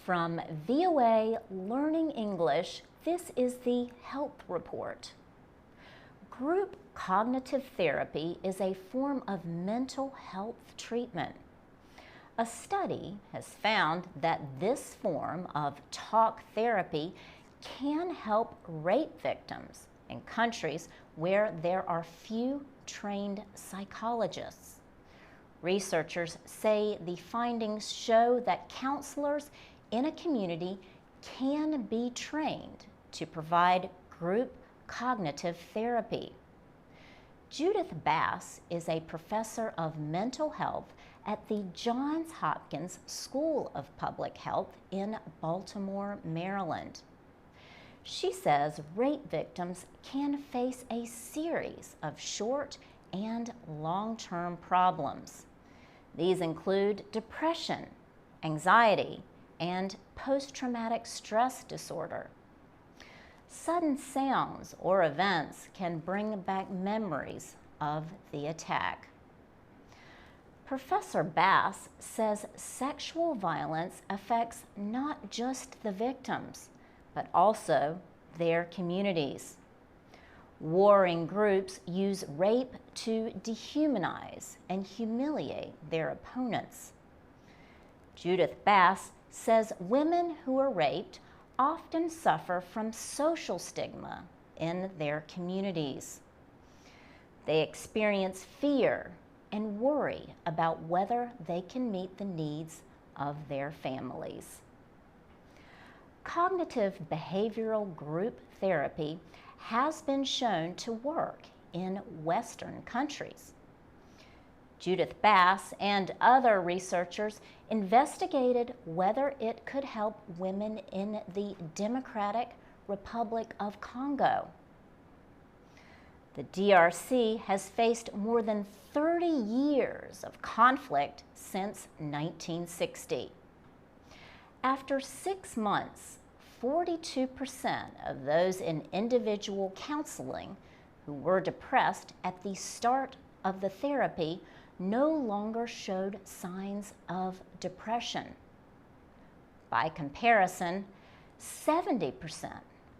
From VOA Learning English, this is the Health Report. Group cognitive therapy is a form of mental health treatment. A study has found that this form of talk therapy can help rape victims in countries where there are few trained psychologists. Researchers say the findings show that counselors in a community can be trained to provide group cognitive therapy. Judith Bass is a professor of mental health at the Johns Hopkins School of Public Health in Baltimore, Maryland. She says rape victims can face a series of short and long-term problems. These include depression, anxiety, and post-traumatic stress disorder. Sudden sounds or events can bring back memories of the attack. Professor Bass says sexual violence affects not just the victims, but also their communities. Warring groups use rape to dehumanize and humiliate their opponents. Judith Bass says women who are raped often suffer from social stigma in their communities. They experience fear and worry about whether they can meet the needs of their families. Cognitive behavioral group therapy has been shown to work in Western countries. Judith Bass and other researchers investigated whether it could help women in the Democratic Republic of Congo. The DRC has faced more than 30 years of conflict since 1960. After 6 months, 42% of those in individual counseling who were depressed at the start of the therapy no longer showed signs of depression. By comparison, 70%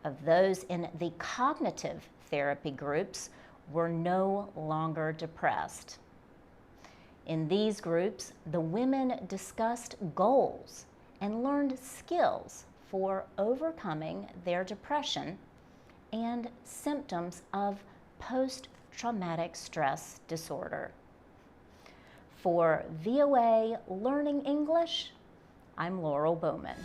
of those in the cognitive therapy groups were no longer depressed. In these groups, the women discussed goals and learned skills for overcoming their depression and symptoms of post-traumatic stress disorder. For VOA Learning English, I'm Laurel Bowman.